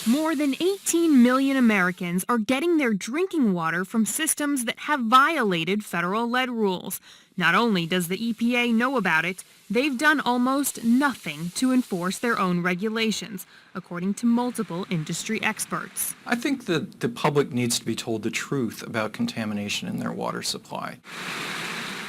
More than 18 million Americans are getting their drinking water from systems that have violated federal lead rules. Not only does the EPA know about it, they've done almost nothing to enforce their own regulations, according to multiple industry experts. I think that the public needs to be told the truth about contamination in their water supply.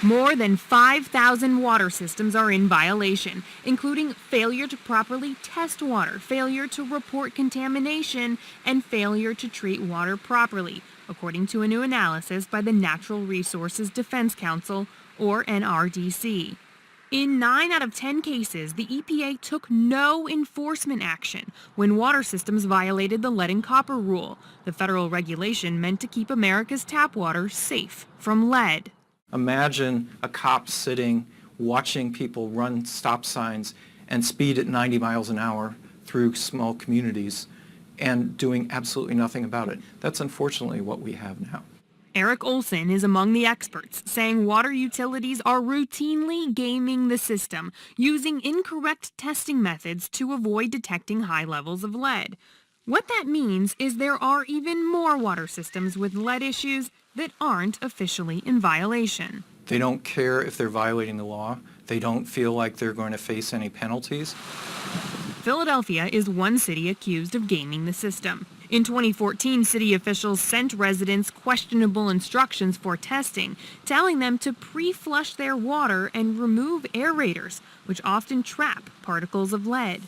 More than 5,000 water systems are in violation, including failure to properly test water, failure to report contamination, and failure to treat water properly, according to a new analysis by the Natural Resources Defense Council, or NRDC. In 9 out of 10 cases, the EPA took no enforcement action when water systems violated the lead and copper rule, the federal regulation meant to keep America's tap water safe from lead. Imagine a cop sitting, watching people run stop signs and speed at 90 miles an hour through small communities and doing absolutely nothing about it. That's unfortunately what we have now. Eric Olson is among the experts, saying water utilities are routinely gaming the system, using incorrect testing methods to avoid detecting high levels of lead. What that means is there are even more water systems with lead issues that aren't officially in violation. They don't care if they're violating the law. They don't feel like they're going to face any penalties. Philadelphia is one city accused of gaming the system. In 2014, city officials sent residents questionable instructions for testing, telling them to pre-flush their water and remove aerators, which often trap particles of lead.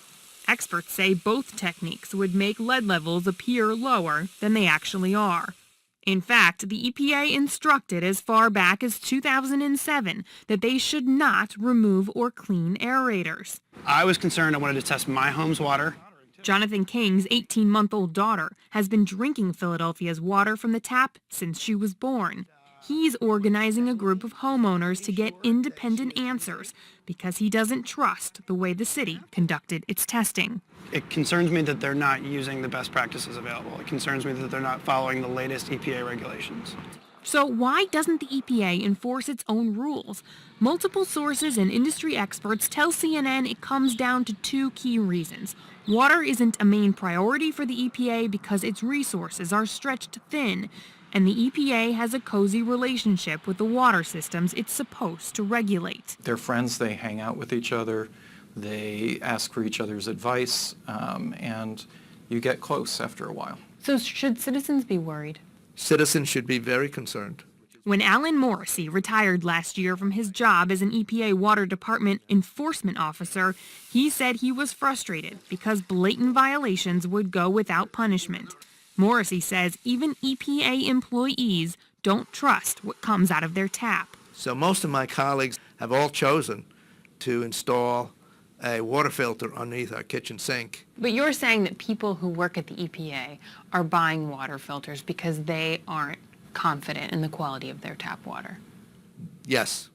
Experts say both techniques would make lead levels appear lower than they actually are. In fact, the EPA instructed as far back as 2007 that they should not remove or clean aerators. I was concerned. I wanted to test my home's water. Jonathan King's 18-month-old daughter has been drinking Philadelphia's water from the tap since she was born. He's organizing a group of homeowners to get independent answers because he doesn't trust the way the city conducted its testing. It concerns me that they're not using the best practices available. It concerns me that they're not following the latest EPA regulations. So why doesn't the EPA enforce its own rules? Multiple sources and industry experts tell CNN it comes down to 2 key reasons. Water isn't a main priority for the EPA because its resources are stretched thin, and the EPA has a cozy relationship with the water systems it's supposed to regulate. They're friends, they hang out with each other, they ask for each other's advice, and you get close after a while. So should citizens be worried? Citizens should be very concerned. When Alan Morrissey retired last year from his job as an EPA Water Department enforcement officer, he said he was frustrated because blatant violations would go without punishment. Morrissey says even EPA employees don't trust what comes out of their tap. So most of my colleagues have all chosen to install a water filter underneath our kitchen sink. But you're saying that people who work at the EPA are buying water filters because they aren't confident in the quality of their tap water. Yes.